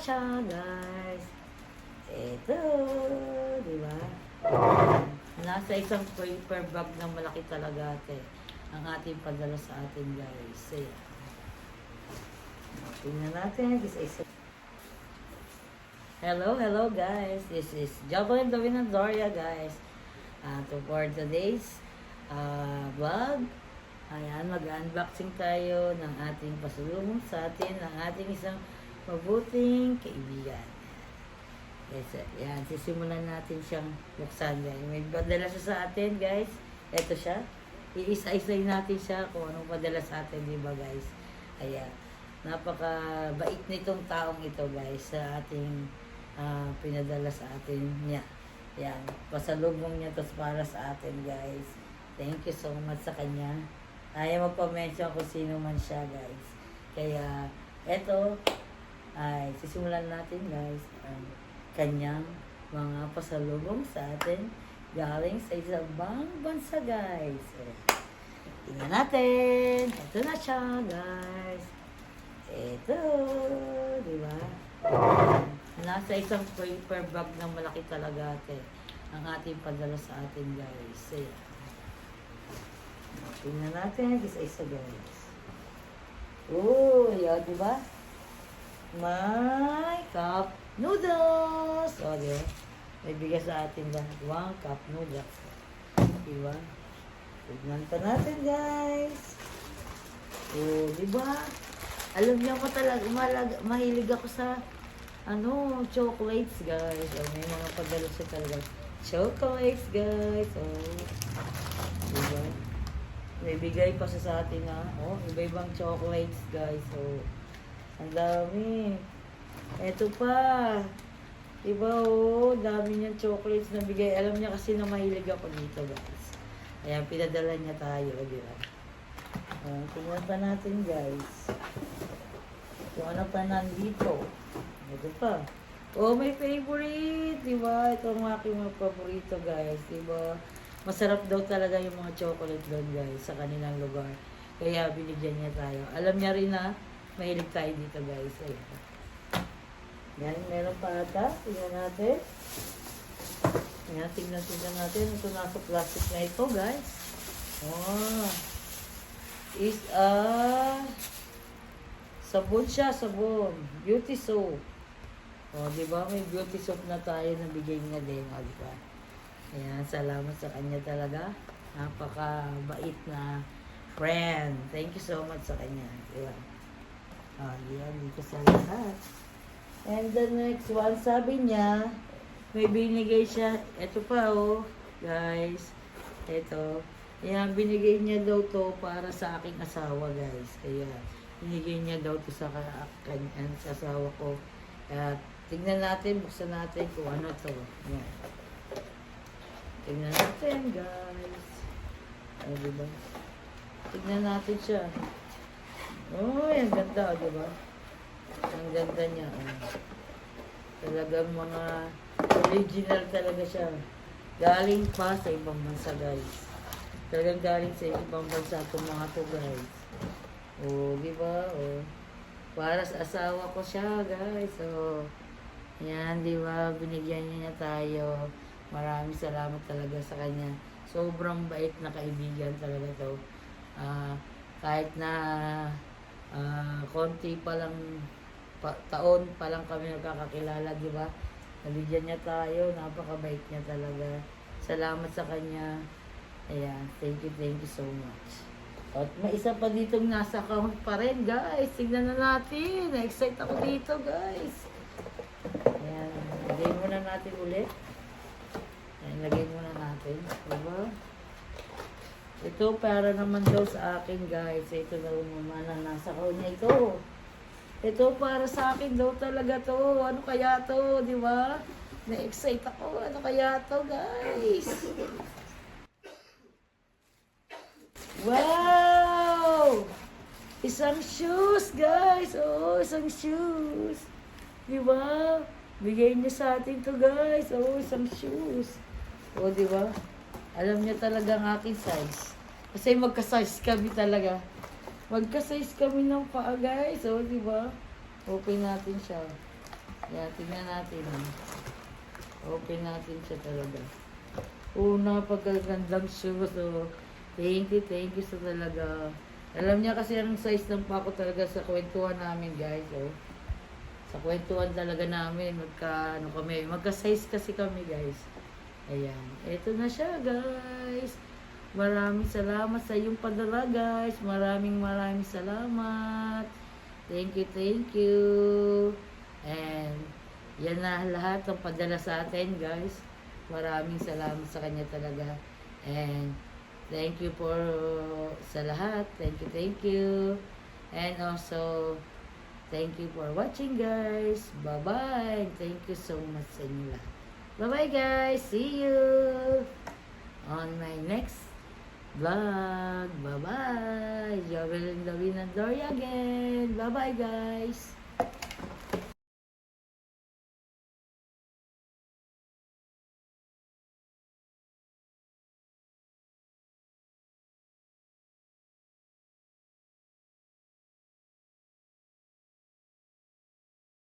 Siya guys, ito, di ba? Nasa isang paper bag na malaki talaga ate ang ating padala sa atin guys. Ayan. Tingnan natin, isa-isa. Hello guys, this is Jocelyn Doria guys. So for today's vlog, ayan, mag-unboxing tayo ng ating pasalubong sa atin, ng ating isang mabuting kaibigan. Yes, yan. Sisimulan natin siyang buksan guys. May padala siya sa atin guys. Ito siya. Iisa-isay natin siya kung anong padala sa atin, di ba guys? Ayan. Napaka-bait nitong taong ito guys sa ating pinadala sa atin niya. Yan. Pasalubong niya ito para sa atin guys. Thank you so much sa kanya. Ayaw magpa-mention kung sino man siya guys. Kaya, eto, ay sisimulan natin guys ang kanyang mga pasalubong sa atin galing sa ibang bansa guys. Tingnan natin. Ito na siya guys. Ito, di ba? Nasa isang paper bag na malaki talaga ate ang ating padala sa atin guys. Tingnan natin isa-isa guys. Oh, yan, di ba? May cup noodles. O, diba? May bigas sa atin lahat. 1 cup noodles. Diba? Tignan pa natin, guys. O, diba? Alam niyo ko talaga, mahilig ako sa, chocolates, guys. O, may mga padala siya talaga. Chocolates, guys. O, diba? May bigay pa siya sa atin, ha? O, iba-ibang chocolates, guys. O, ang dami. Eto pa. Diba, oh, dami niyang chocolates na bigay. Alam niya kasi na mahilig ako dito, guys. Ayan, pinadala niya tayo, diba? Tingnan pa natin, guys. Kung ano pa nandito. Ito pa. Oh, may favorite. Diba? Ito ang aking mga paborito, guys. Diba? Masarap daw talaga yung mga chocolate doon, guys, sa kanilang lugar. Kaya binigyan niya tayo. Alam niya rin na mahilig tayo dito guys. Ayan. Yan, meron pa ata. Tingnan natin. Yan, tingnan natin. Ito nasa plastic na ito guys. Oh. Is sabon siya, sabon. Beauty soap. Oh, di ba? May beauty soap na tayo na bigay niya din. Oh, di ba? Ayan, salamat sa kanya talaga. Napaka-bait na friend. Thank you so much sa kanya. Ayan. Yan, dito sa lahat. And the next one, sabi niya, may binigay siya, ito pa oh, guys, ito, yan, binigay niya daw to para sa aking asawa, guys. Kaya, binigay niya daw to sa asawa ko. Kaya, tingnan natin, buksan natin kung ano to. Yan. Tingnan natin, guys. Ay, diba? Tingnan natin siya. Oh, ang ganda, di ba? Ang ganda niya. Talagang mga original talaga siya. Galing pa sa ibang bansa, guys. Talagang galing sa ibang bansa itong mga to, guys. Oh, di ba? Oh. Para sa asawa ko siya, guys. Oh. Yan, di ba? Binigyan niya tayo. Maraming salamat talaga sa kanya. Sobrang bait na kaibigan talaga to. Kahit na konti pa lang taon pa lang kami nagkakakilala, di ba? Nabigyan niya tayo, napakabait niya talaga. Salamat sa kanya. Ayan, thank you so much. At may isa pa ditong nasa account pa rin, guys. Tignan na natin. Na-excite ako dito, guys. Ayan, lagay muna natin ulit. Ayan, lagay muna natin. Diba? Ito para naman daw sa akin guys. Ito daw naman ang nasa kanya ito. Ito para sa akin daw talaga to. Ano kaya to, di ba? Na-excite ako. Ano kaya to guys? Wow! Isang shoes guys. Oh, isang shoes. Di ba? Bigay niya sa atin to guys. Oh, isang shoes. Oh, di ba? Alam niya talaga ang aking size. Kasi magka-size kami talaga. Magka-size kami ng paa, guys. O, di ba? Open natin siya. Yan, tingnan natin. Open natin siya talaga. Napagagandang shoes. Oh. Thank you sa talaga. Alam niya kasi ang size ng pako talaga sa kwentuhan namin, guys. Oh. Sa kwentuhan talaga namin, magka-size kasi kami, guys. Ayan. Ito na siya, guys. Maraming salamat sa iyong padala, guys. Maraming salamat. Thank you. And yan na lahat ng padala sa atin, guys. Maraming salamat sa kanya talaga. And thank you for sa lahat. Thank you. And also, thank you for watching, guys. Bye-bye. Thank you so much sa inyo lahat. Bye-bye, guys. See you on my next vlog. Bye-bye. Jovel and Davina Doria again. Bye-bye, guys.